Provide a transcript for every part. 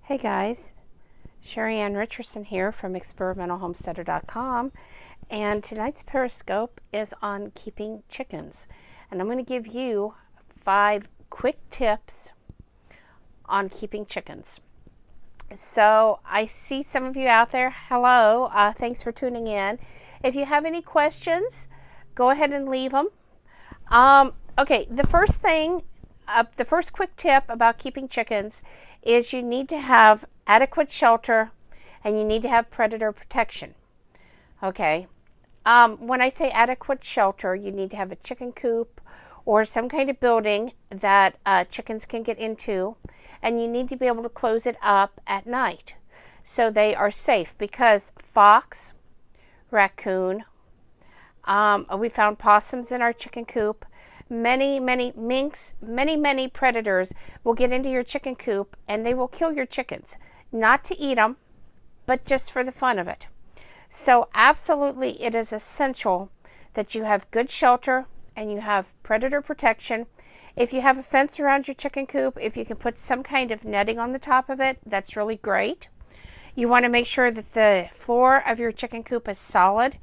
Hey guys, Sheri Ann Richerson here from experimentalhomesteader.com, and tonight's Periscope is on keeping chickens. And I'm going to give you 5 quick tips on keeping chickens. So I see some of you out there. Hello, thanks for tuning in. If you have any questions, go ahead and leave them. Okay, the first quick tip about keeping chickens is you need to have adequate shelter and you need to have predator protection. Okay, when I say adequate shelter, you need to have a chicken coop or some kind of building that chickens can get into, and you need to be able to close it up at night so they are safe, because fox, raccoon, we found possums in our chicken coop. Many minks, many predators will get into your chicken coop and they will kill your chickens. Not to eat them, but just for the fun of it. So absolutely, it is essential that you have good shelter and you have predator protection. If you have a fence around your chicken coop, if you can put some kind of netting on the top of it, that's really great. You want to make sure that the floor of your chicken coop is solid.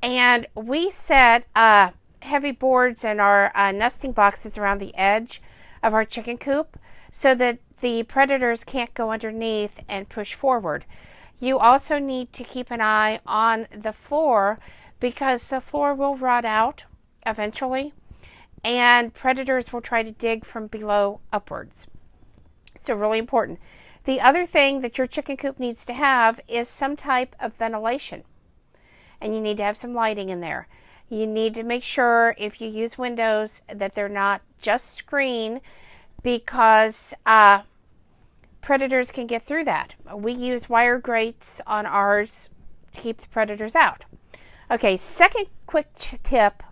And we set heavy boards in our nesting boxes around the edge of our chicken coop so that the predators can't go underneath and push forward. You also need to keep an eye on the floor, because the floor will rot out eventually and predators will try to dig from below upwards. So really important. The other thing that your chicken coop needs to have is some type of ventilation, and you need to have some lighting in there. You need to make sure, if you use windows, that they're not just screen, because predators can get through that. We use wire grates on ours to keep the predators out. Okay, second quick tip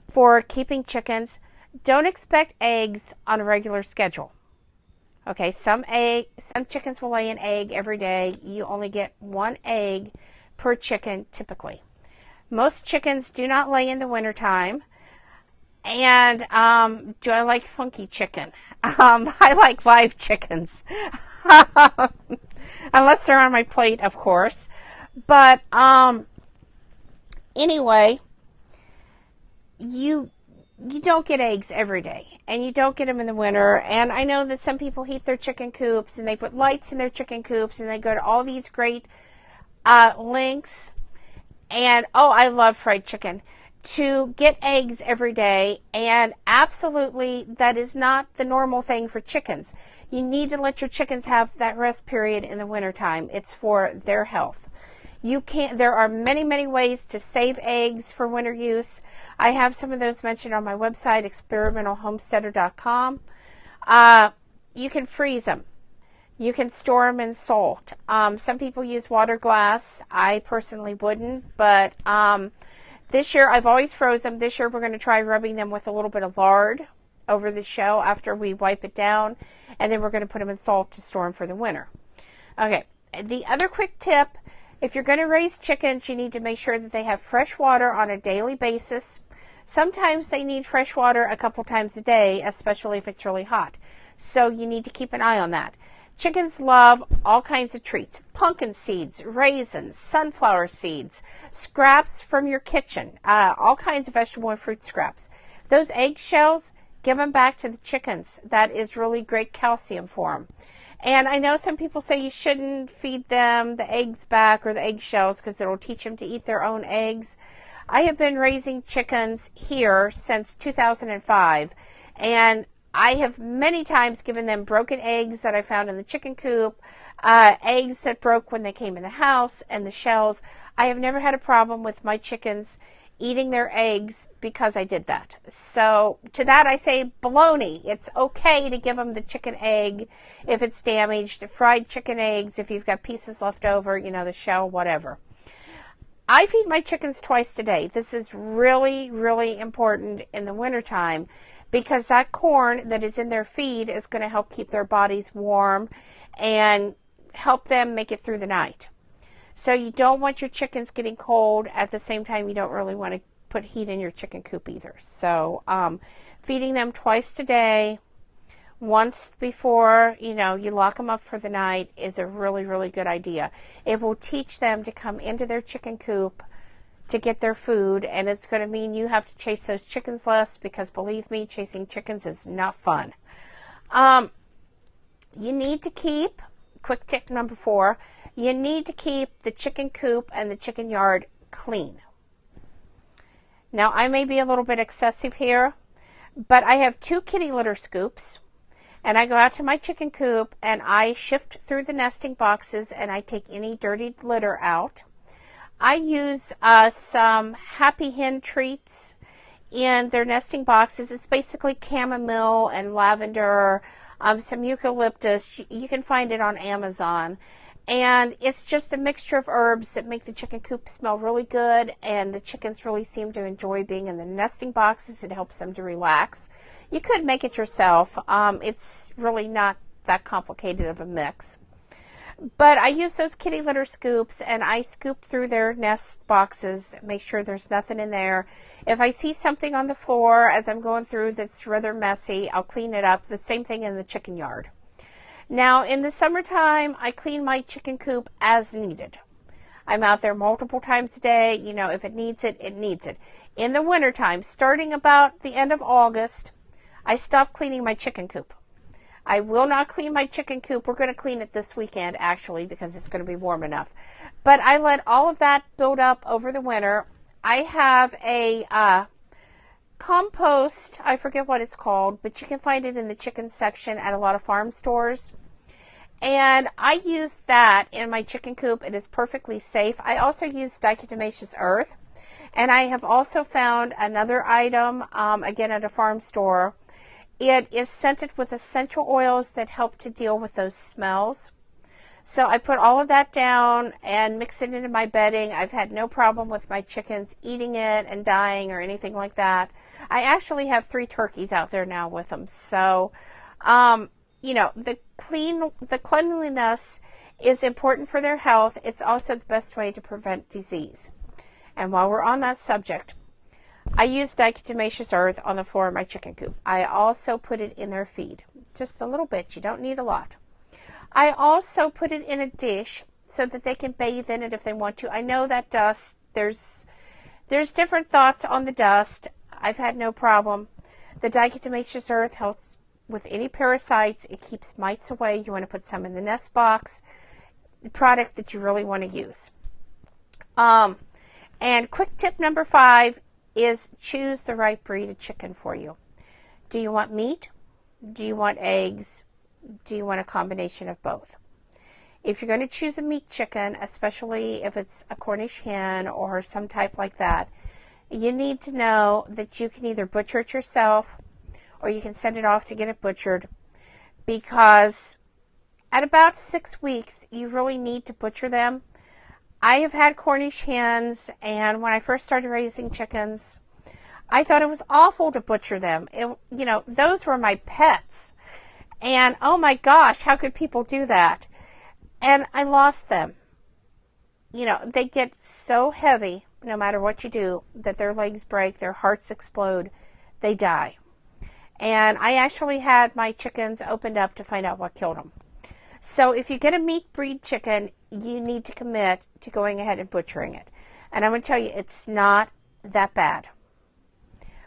for keeping chickens: don't expect eggs on a regular schedule. Okay, some chickens will lay an egg every day. You only get 1 egg per chicken typically. Most chickens do not lay in the wintertime. And do I like funky chicken? I like live chickens. Unless they're on my plate, of course. But anyway, you don't get eggs every day, and you don't get them in the winter. And I know that some people heat their chicken coops and they put lights in their chicken coops and they go to all these great links. And I love fried chicken, to get eggs every day. And absolutely, that is not the normal thing for chickens. You need to let your chickens have that rest period in the wintertime. It's for their health. There are many ways to save eggs for winter use. I have some of those mentioned on my website, experimentalhomesteader.com. You can freeze them. You can store them in salt. Some people use water glass. I personally wouldn't, but this year I've always froze them. This year we're going to try rubbing them with a little bit of lard over the shell after we wipe it down, and then we're going to put them in salt to store them for the winter. Okay, the other quick tip: if you're going to raise chickens, you need to make sure that they have fresh water on a daily basis. Sometimes they need fresh water a couple times a day, especially if it's really hot. So you need to keep an eye on that. Chickens love all kinds of treats: pumpkin seeds, raisins, sunflower seeds, scraps from your kitchen, all kinds of vegetable and fruit scraps. Those eggshells, give them back to the chickens. That is really great calcium for them. And I know some people say you shouldn't feed them the eggs back or the eggshells because it'll teach them to eat their own eggs. I have been raising chickens here since 2005, and I have many times given them broken eggs that I found in the chicken coop, eggs that broke when they came in the house, and the shells. I have never had a problem with my chickens eating their eggs because I did that. So to that I say baloney. It's okay to give them the chicken egg if it's damaged, fried chicken eggs if you've got pieces left over, the shell, whatever. I feed my chickens twice a day. This is really important in the wintertime, because that corn that is in their feed is going to help keep their bodies warm and help them make it through the night. So you don't want your chickens getting cold. At the same time, you don't really want to put heat in your chicken coop either. So feeding them twice a day once before, you lock them up for the night is a really, really good idea. It will teach them to come into their chicken coop to get their food, and it's going to mean you have to chase those chickens less, because believe me, chasing chickens is not fun. You need to keep, quick tip number 4, you need to keep the chicken coop and the chicken yard clean. Now, I may be a little bit excessive here, but I have 2 kitty litter scoops, and I go out to my chicken coop and I shift through the nesting boxes and I take any dirty litter out. I use some Happy Hen treats in their nesting boxes. It's basically chamomile and lavender, some eucalyptus. You can find it on Amazon. And it's just a mixture of herbs that make the chicken coop smell really good, and the chickens really seem to enjoy being in the nesting boxes. It helps them to relax. You could make it yourself. It's really not that complicated of a mix. But I use those kitty litter scoops, and I scoop through their nest boxes, make sure there's nothing in there. If I see something on the floor as I'm going through that's rather messy, I'll clean it up. The same thing in the chicken yard. Now, in the summertime, I clean my chicken coop as needed. I'm out there multiple times a day. If it needs it, it needs it. In the wintertime, starting about the end of August, I stop cleaning my chicken coop. I will not clean my chicken coop. We're going to clean it this weekend, actually, because it's going to be warm enough. But I let all of that build up over the winter. I have a compost, I forget what it's called, but you can find it in the chicken section at a lot of farm stores. And I use that in my chicken coop. It is perfectly safe. I also use diatomaceous earth. And I have also found another item, again at a farm store. It is scented with essential oils that help to deal with those smells. So I put all of that down and mix it into my bedding. I've had no problem with my chickens eating it and dying or anything like that. I actually have 3 turkeys out there now with them. So, the cleanliness is important for their health. It's also the best way to prevent disease. And while we're on that subject, I use diatomaceous earth on the floor of my chicken coop. I also put it in their feed. Just a little bit. You don't need a lot. I also put it in a dish so that they can bathe in it if they want to. I know that dust, there's different thoughts on the dust. I've had no problem. The diatomaceous earth helps with any parasites. It keeps mites away. You want to put some in the nest box. The product that you really want to use. And quick tip number 5 is choose the right breed of chicken for you. Do you want meat? Do you want eggs? Do you want a combination of both? If you're going to choose a meat chicken, especially if it's a Cornish hen or some type like that, you need to know that you can either butcher it yourself or you can send it off to get it butchered, because at about 6 weeks, you really need to butcher them. I have had Cornish hens, and when I first started raising chickens, I thought it was awful to butcher them. Those were my pets. And oh my gosh, how could people do that? And I lost them. They get so heavy, no matter what you do, that their legs break, their hearts explode, they die. And I actually had my chickens opened up to find out what killed them. So if you get a meat breed chicken, you need to commit to going ahead and butchering it. And I'm going to tell you, it's not that bad.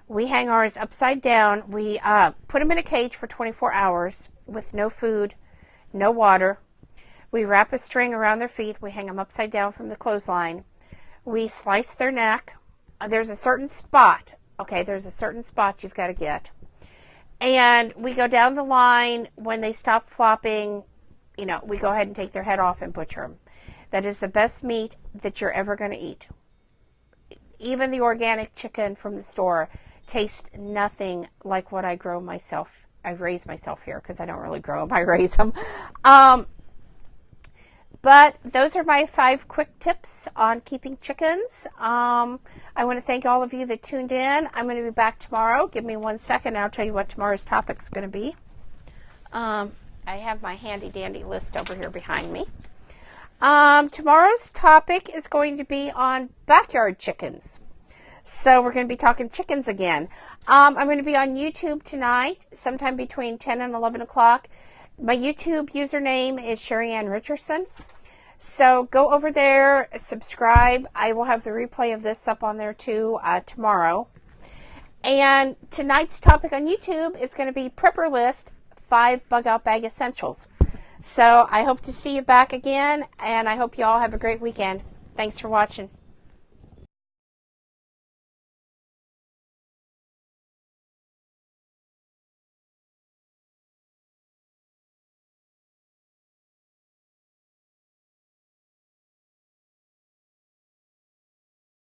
We hang ours upside down. We put them in a cage for 24 hours with no food, no water. We wrap a string around their feet. We hang them upside down from the clothesline. We slice their neck. There's a certain spot. Okay, there's a certain spot you've got to get. And we go down the line. When they stop flopping, we go ahead and take their head off and butcher them. That is the best meat that you're ever going to eat. Even the organic chicken from the store tastes nothing like what I grow myself. I raise myself here because I don't really grow them. I raise them. But those are my 5 quick tips on keeping chickens. I want to thank all of you that tuned in. I'm going to be back tomorrow. Give me 1 second and I'll tell you what tomorrow's topic is going to be. I have my handy dandy list over here behind me. Tomorrow's topic is going to be on backyard chickens. So we're going to be talking chickens again. I'm going to be on YouTube tonight, sometime between 10 and 11 o'clock. My YouTube username is Sheri Ann Richerson. So go over there, subscribe. I will have the replay of this up on there too tomorrow. And tonight's topic on YouTube is going to be Prepper List 5 Bug Out Bag Essentials. So I hope to see you back again, and I hope you all have a great weekend. Thanks for watching.